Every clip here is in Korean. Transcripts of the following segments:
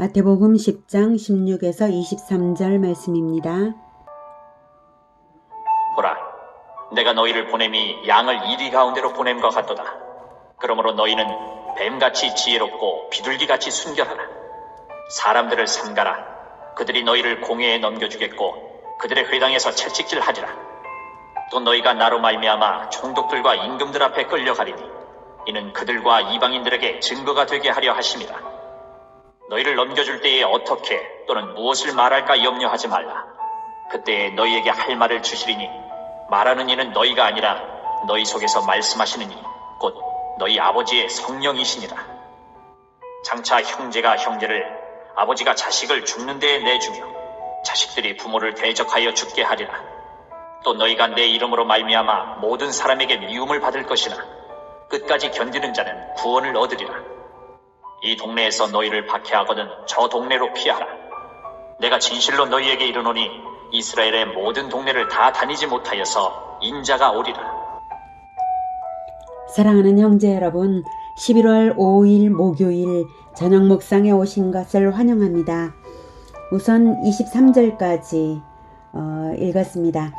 마태복음 10장 16에서 23절 말씀입니다. 보라, 내가 너희를 보냄이 양을 이리 가운데로 보냄과 같도다. 그러므로 너희는 뱀같이 지혜롭고 비둘기같이 순결하라. 사람들을 삼가라. 그들이 너희를 공회에 넘겨주겠고 그들의 회당에서 채찍질하리라. 또 너희가 나로 말미암아 총독들과 임금들 앞에 끌려가리니 이는 그들과 이방인들에게 증거가 되게 하려 하심이라. 너희를 넘겨줄 때에 어떻게 또는 무엇을 말할까 염려하지 말라. 그때에 너희에게 할 말을 주시리니 말하는 이는 너희가 아니라 너희 속에서 말씀하시는 이 곧 너희 아버지의 성령이시니라. 장차 형제가 형제를, 아버지가 자식을 죽는 데에 내주며 자식들이 부모를 대적하여 죽게 하리라. 또 너희가 내 이름으로 말미암아 모든 사람에게 미움을 받을 것이나 끝까지 견디는 자는 구원을 얻으리라. 이 동네에서 너희를 박해하거든 저 동네로 피하라. 내가 진실로 너희에게 이르노니 이스라엘의 모든 동네를 다 다니지 못하여서 인자가 오리라. 사랑하는 형제 여러분, 11월 5일 목요일 저녁 묵상에 오신 것을 환영합니다. 우선 23절까지 읽었습니다.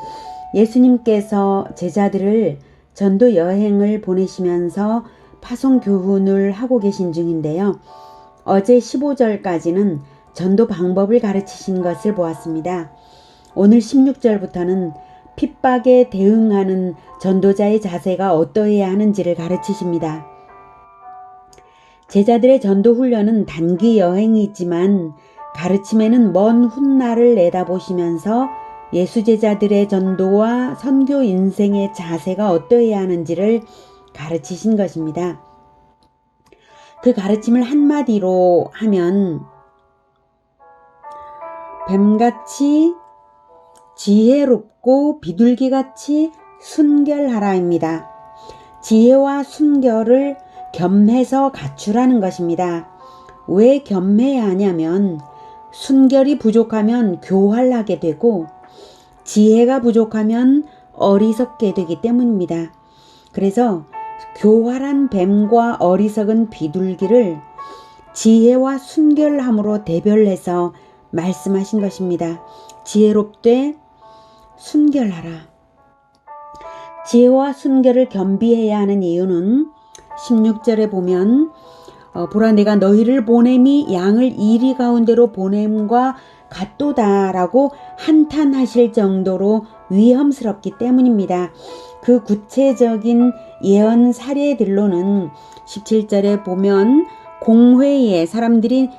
예수님께서 제자들을 전도 여행을 보내시면서 파송 교훈을 하고 계신 중인데요. 어제 15절까지는 전도 방법을 가르치신 것을 보았습니다. 오늘 16절부터는 핍박에 대응하는 전도자의 자세가 어떠해야 하는지를 가르치십니다. 제자들의 전도 훈련은 단기 여행이지만 가르침에는 먼 훗날을 내다보시면서 예수 제자들의 전도와 선교 인생의 자세가 어떠해야 하는지를 가르치신 것입니다. 그 가르침을 한마디로 하면 뱀같이 지혜롭고 비둘기같이 순결하라입니다. 지혜와 순결을 겸해서 갖추라는 것입니다. 왜 겸해야 하냐면 순결이 부족하면 교활하게 되고 지혜가 부족하면 어리석게 되기 때문입니다. 그래서 교활한 뱀과 어리석은 비둘기를 지혜와 순결함으로 대별해서 말씀하신 것입니다. 지혜롭되 순결하라. 지혜와 순결을 겸비해야 하는 이유는 16절에 보면 보라 내가 너희를 보냄이 양을 이리 가운데로 보냄과 같도다라고 한탄하실 정도로 위험스럽기 때문입니다. 그 구체적인 예언 사례들로는 17절에 보면 공회에 사람들이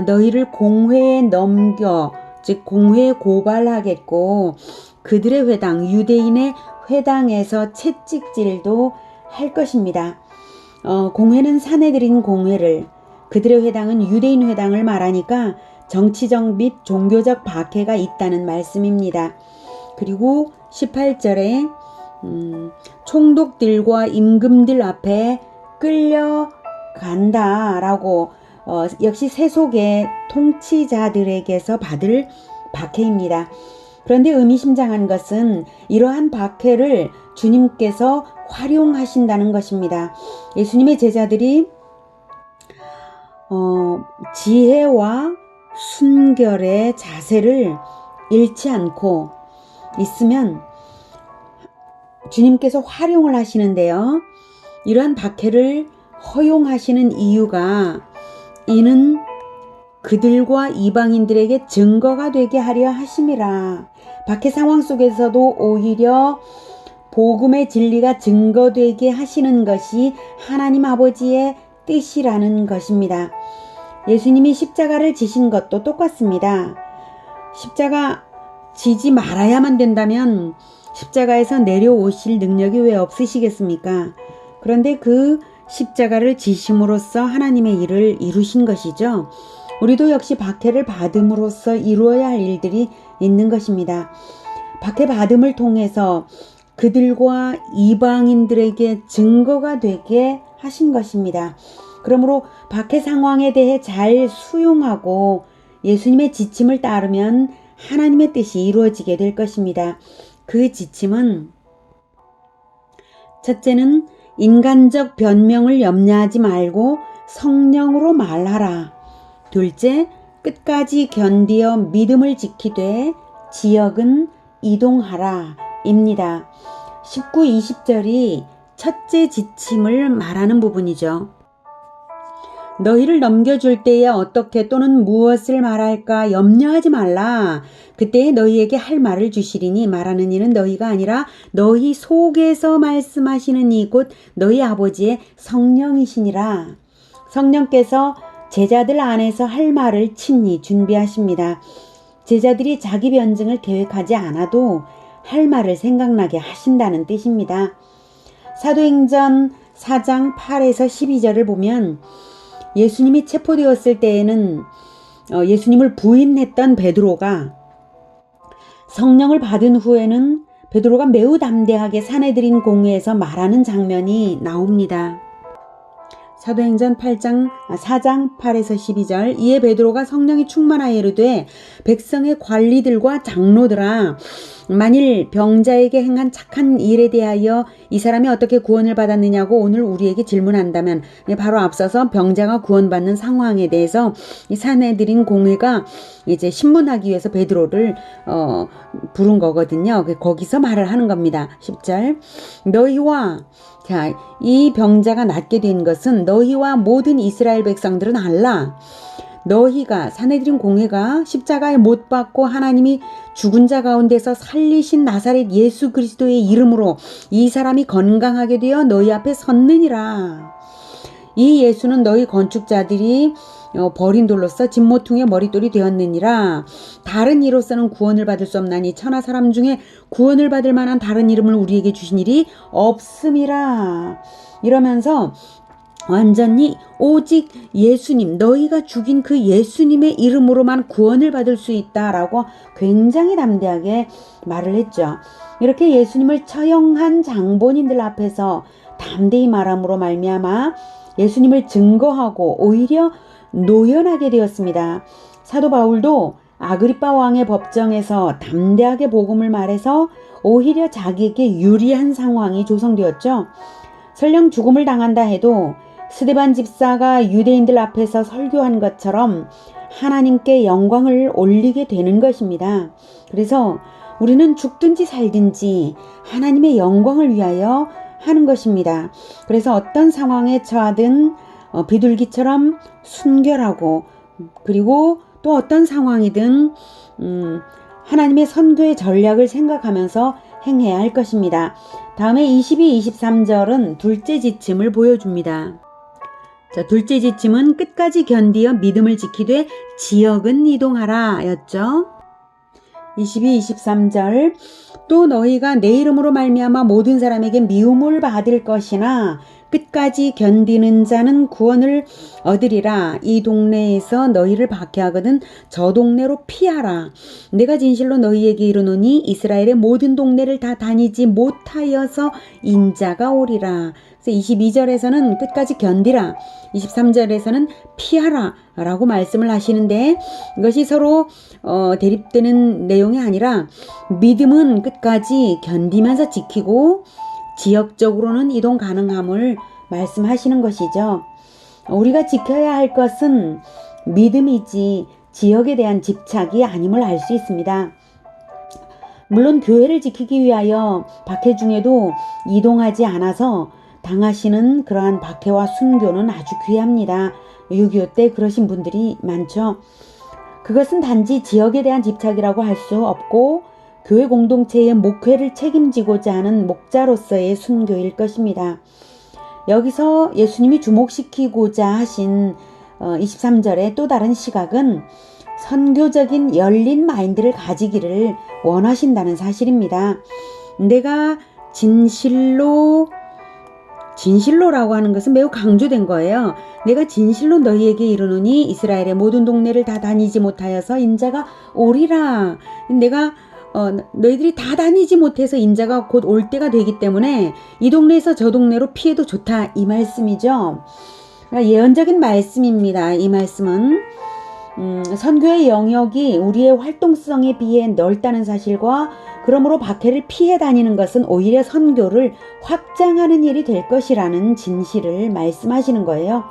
너희를 공회에 넘겨 즉 공회에 고발하겠고 그들의 회당 유대인의 회당에서 채찍질도 할 것입니다. 공회는 사내들인 공회를 그들의 회당은 유대인 회당을 말하니까 정치적 및 종교적 박해가 있다는 말씀입니다. 그리고 18절에 총독들과 임금들 앞에 끌려간다라고 역시 세속의 통치자들에게서 받을 박해입니다. 그런데 의미심장한 것은 이러한 박해를 주님께서 활용하신다는 것입니다. 예수님의 제자들이 지혜와 순결의 자세를 잃지 않고 있으면 주님께서 활용을 하시는데요. 이러한 박해를 허용하시는 이유가 이는 그들과 이방인들에게 증거가 되게 하려 하심이라. 박해 상황 속에서도 오히려 복음의 진리가 증거되게 하시는 것이 하나님 아버지의 뜻이라는 것입니다. 예수님이 십자가를 지신 것도 똑같습니다. 십자가 지지 말아야만 된다면 십자가에서 내려오실 능력이 왜 없으시겠습니까? 그런데 그 십자가를 지심으로써 하나님의 일을 이루신 것이죠. 우리도 역시 박해를 받음으로써 이루어야 할 일들이 있는 것입니다. 박해 받음을 통해서 그들과 이방인들에게 증거가 되게 하신 것입니다. 그러므로 박해 상황에 대해 잘 수용하고 예수님의 지침을 따르면 하나님의 뜻이 이루어지게 될 것입니다. 그 지침은 첫째는 인간적 변명을 염려하지 말고 성령으로 말하라. 둘째, 끝까지 견디어 믿음을 지키되 지역은 이동하라 입니다. 19, 20절이 첫째 지침을 말하는 부분이죠. 너희를 넘겨줄 때에 어떻게 또는 무엇을 말할까 염려하지 말라. 그때 너희에게 할 말을 주시리니 말하는 이는 너희가 아니라 너희 속에서 말씀하시는 이 곧 너희 아버지의 성령이시니라. 성령께서 제자들 안에서 할 말을 친히 준비하십니다. 제자들이 자기 변증을 계획하지 않아도 할 말을 생각나게 하신다는 뜻입니다. 사도행전 4장 8에서 12절을 보면 예수님이 체포되었을 때에는 예수님을 부인했던 베드로가 성령을 받은 후에는 베드로가 매우 담대하게 사내들인 공회에서 말하는 장면이 나옵니다. 사도행전 4장 8에서 12절 이에 베드로가 성령이 충만하여 이르되 백성의 관리들과 장로들아 만일 병자에게 행한 착한 일에 대하여 이 사람이 어떻게 구원을 받았느냐고 오늘 우리에게 질문한다면 바로 앞서서 병자가 구원받는 상황에 대해서 이 사내들인 공회가 이제 신문하기 위해서 베드로를 부른 거거든요. 거기서 말을 하는 겁니다. 10절 너희와 이 병자가 낫게 된 것은 너희와 모든 이스라엘 백성들은 알라. 너희가 사내들인 공회가 십자가에 못 박고 하나님이 죽은 자 가운데서 살리신 나사렛 예수 그리스도의 이름으로 이 사람이 건강하게 되어 너희 앞에 섰느니라. 이 예수는 너희 건축자들이 버린 돌로서 진모퉁의 머릿돌이 되었느니라. 다른 이로서는 구원을 받을 수 없나니 천하 사람 중에 구원을 받을 만한 다른 이름을 우리에게 주신 일이 없음이라. 이러면서 완전히 오직 예수님, 너희가 죽인 그 예수님의 이름으로만 구원을 받을 수 있다라고 굉장히 담대하게 말을 했죠. 이렇게 예수님을 처형한 장본인들 앞에서 담대히 말함으로 말미암아 예수님을 증거하고 오히려 노연하게 되었습니다. 사도 바울도 아그리빠 왕의 법정에서 담대하게 복음을 말해서 오히려 자기에게 유리한 상황이 조성되었죠. 설령 죽음을 당한다 해도 스데반 집사가 유대인들 앞에서 설교한 것처럼 하나님께 영광을 올리게 되는 것입니다. 그래서 우리는 죽든지 살든지 하나님의 영광을 위하여 하는 것입니다. 그래서 어떤 상황에 처하든 비둘기처럼 순결하고 그리고 또 어떤 상황이든 하나님의 선교의 전략을 생각하면서 행해야 할 것입니다. 다음에 22, 23절은 둘째 지침을 보여줍니다. 자, 둘째 지침은 끝까지 견디어 믿음을 지키되 지역은 이동하라 였죠. 22, 23절 또 너희가 내 이름으로 말미암아 모든 사람에게 미움을 받을 것이나 끝까지 견디는 자는 구원을 얻으리라. 이 동네에서 너희를 박해하거든 저 동네로 피하라. 내가 진실로 너희에게 이르노니 이스라엘의 모든 동네를 다 다니지 못하여서 인자가 오리라. 그래서 22절에서는 끝까지 견디라. 23절에서는 피하라 라고 말씀을 하시는데 이것이 서로 대립되는 내용이 아니라 믿음은 끝까지 견디면서 지키고 지역적으로는 이동 가능함을 말씀하시는 것이죠. 우리가 지켜야 할 것은 믿음이지 지역에 대한 집착이 아님을 알 수 있습니다. 물론 교회를 지키기 위하여 박해 중에도 이동하지 않아서 당하시는 그러한 박해와 순교는 아주 귀합니다. 6.25 때 그러신 분들이 많죠. 그것은 단지 지역에 대한 집착이라고 할 수 없고 교회 공동체의 목회를 책임지고자 하는 목자로서의 순교일 것입니다. 여기서 예수님이 주목시키고자 하신 23절의 또 다른 시각은 선교적인 열린 마인드를 가지기를 원하신다는 사실입니다. 내가 진실로라고 하는 것은 매우 강조된 거예요. 내가 진실로 너희에게 이르노니 이스라엘의 모든 동네를 다 다니지 못하여서 인자가 오리라. 내가 너희들이 다 다니지 못해서 인자가 곧 올 때가 되기 때문에 이 동네에서 저 동네로 피해도 좋다 이 말씀이죠. 예언적인 말씀입니다. 이 말씀은 선교의 영역이 우리의 활동성에 비해 넓다는 사실과 그러므로 박해를 피해 다니는 것은 오히려 선교를 확장하는 일이 될 것이라는 진실을 말씀하시는 거예요.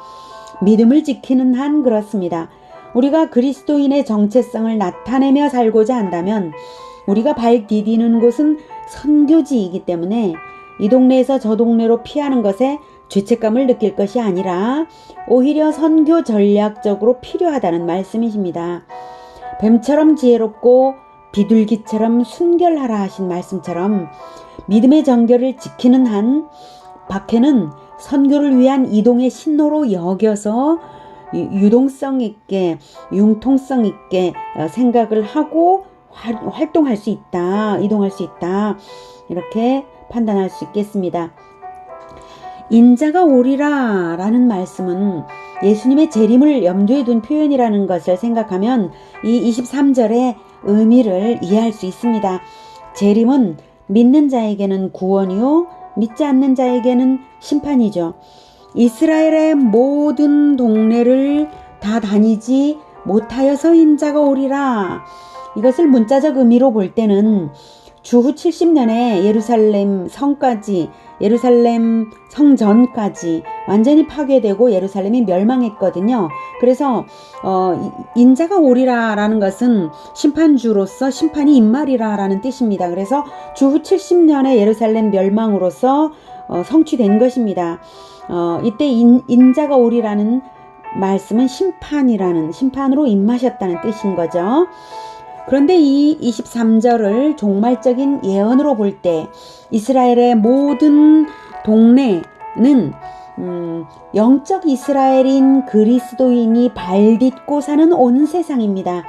믿음을 지키는 한 그렇습니다. 우리가 그리스도인의 정체성을 나타내며 살고자 한다면 우리가 발 디디는 곳은 선교지이기 때문에 이 동네에서 저 동네로 피하는 것에 죄책감을 느낄 것이 아니라 오히려 선교 전략적으로 필요하다는 말씀이십니다. 뱀처럼 지혜롭고 비둘기처럼 순결하라 하신 말씀처럼 믿음의 정결을 지키는 한 박해는 선교를 위한 이동의 신호로 여겨서 유동성 있게 융통성 있게 생각을 하고 활동할 수 있다, 이동할 수 있다, 이렇게 판단할 수 있겠습니다. 인자가 오리라 라는 말씀은 예수님의 재림을 염두에 둔 표현이라는 것을 생각하면 이 23절의 의미를 이해할 수 있습니다. 재림은 믿는 자에게는 구원이요 믿지 않는 자에게는 심판이죠. 이스라엘의 모든 동네를 다 다니지 못하여서 인자가 오리라. 이것을 문자적 의미로 볼 때는 주후 70년에 예루살렘 성까지, 예루살렘 성전까지 완전히 파괴되고 예루살렘이 멸망했거든요. 그래서 인자가 오리라라는 것은 심판주로서 심판이 임말이라라는 뜻입니다. 그래서 주후 70년에 예루살렘 멸망으로서 성취된 것입니다. 이때 인자가 오리라는 말씀은 심판으로 임하셨다는 뜻인 거죠. 그런데 이 23절을 종말적인 예언으로 볼 때 이스라엘의 모든 동네는 영적 이스라엘인 그리스도인이 발딛고 사는 온 세상입니다.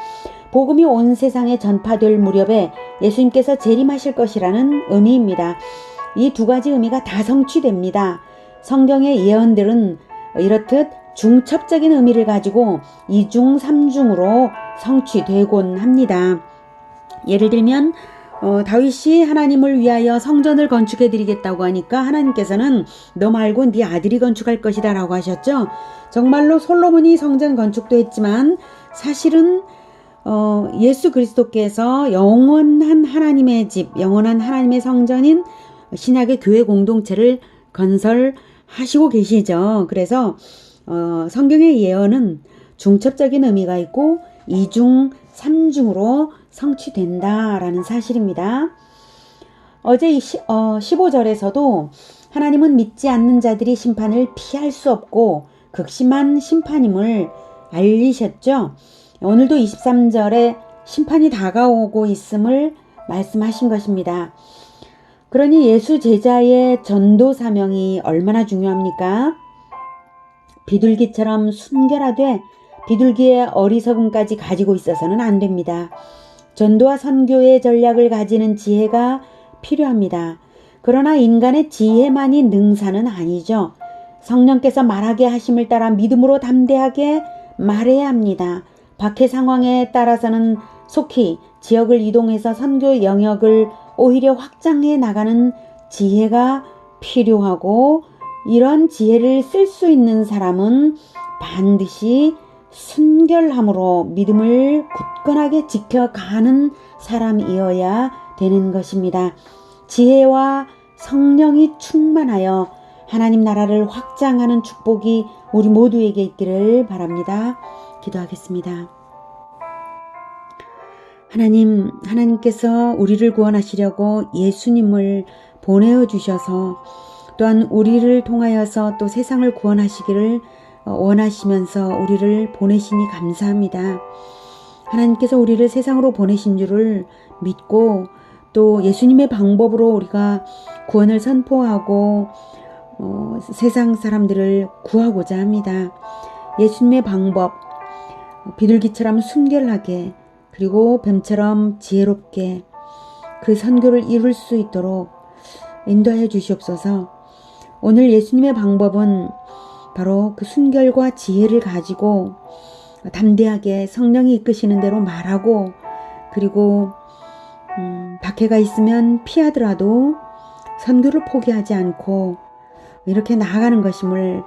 복음이 온 세상에 전파될 무렵에 예수님께서 재림하실 것이라는 의미입니다. 이 두 가지 의미가 다 성취됩니다. 성경의 예언들은 이렇듯 중첩적인 의미를 가지고 이중 삼중으로 성취되곤 합니다. 예를 들면 다윗이 하나님을 위하여 성전을 건축해 드리겠다고 하니까 하나님께서는 너 말고 네 아들이 건축할 것이다 라고 하셨죠. 정말로 솔로몬이 성전 건축도 했지만 사실은 예수 그리스도께서 영원한 하나님의 집, 영원한 하나님의 성전인 신약의 교회 공동체를 건설하시고 계시죠. 그래서 성경의 예언은 중첩적인 의미가 있고 이중, 삼중으로 성취된다라는 사실입니다. 어제 15절에서도 하나님은 믿지 않는 자들이 심판을 피할 수 없고 극심한 심판임을 알리셨죠. 오늘도 23절에 심판이 다가오고 있음을 말씀하신 것입니다. 그러니 예수 제자의 전도 사명이 얼마나 중요합니까? 비둘기처럼 순결하되 비둘기의 어리석음까지 가지고 있어서는 안 됩니다. 전도와 선교의 전략을 가지는 지혜가 필요합니다. 그러나 인간의 지혜만이 능사는 아니죠. 성령께서 말하게 하심을 따라 믿음으로 담대하게 말해야 합니다. 박해 상황에 따라서는 속히 지역을 이동해서 선교 영역을 오히려 확장해 나가는 지혜가 필요하고 이런 지혜를 쓸 수 있는 사람은 반드시 순결함으로 믿음을 굳건하게 지켜가는 사람이어야 되는 것입니다. 지혜와 성령이 충만하여 하나님 나라를 확장하는 축복이 우리 모두에게 있기를 바랍니다. 기도하겠습니다. 하나님께서 우리를 구원하시려고 예수님을 보내주셔서 또한 우리를 통하여서 또 세상을 구원하시기를 원하시면서 우리를 보내시니 감사합니다. 하나님께서 우리를 세상으로 보내신 줄을 믿고 또 예수님의 방법으로 우리가 구원을 선포하고 세상 사람들을 구하고자 합니다. 예수님의 방법, 비둘기처럼 순결하게 그리고 뱀처럼 지혜롭게 그 선교를 이룰 수 있도록 인도하여 주시옵소서. 오늘 예수님의 방법은 바로 그 순결과 지혜를 가지고 담대하게 성령이 이끄시는 대로 말하고 그리고 박해가 있으면 피하더라도 선교를 포기하지 않고 이렇게 나아가는 것임을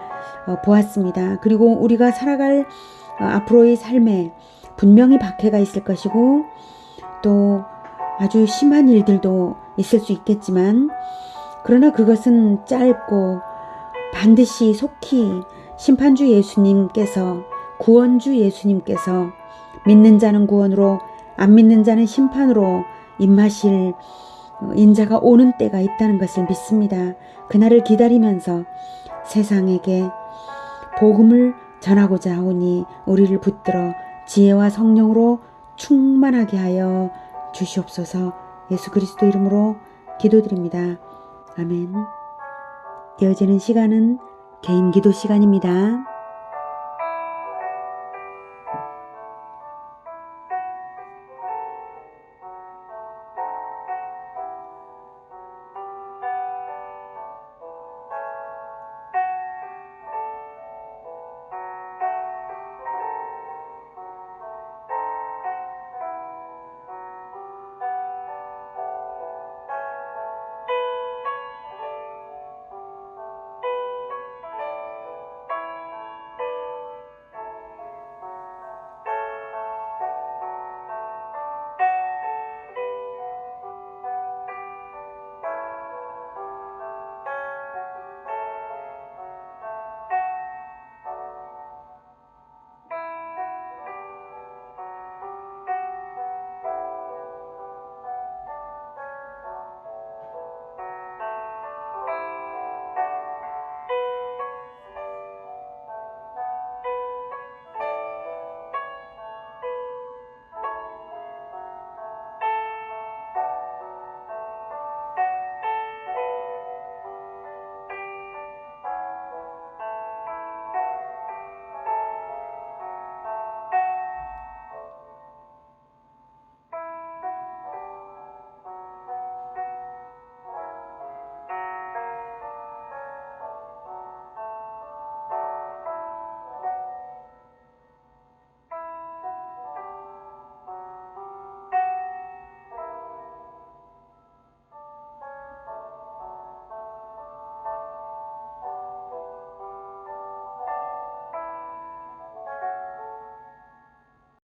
보았습니다. 그리고 우리가 살아갈 앞으로의 삶에 분명히 박해가 있을 것이고 또 아주 심한 일들도 있을 수 있겠지만 그러나 그것은 짧고 반드시 속히 심판주 예수님께서 구원주 예수님께서 믿는 자는 구원으로 안 믿는 자는 심판으로 임하실 인자가 오는 때가 있다는 것을 믿습니다. 그날을 기다리면서 세상에게 복음을 전하고자 하오니 우리를 붙들어 지혜와 성령으로 충만하게 하여 주시옵소서. 예수 그리스도 이름으로 기도드립니다. 아멘. 이어지는 시간은 개인 기도 시간입니다.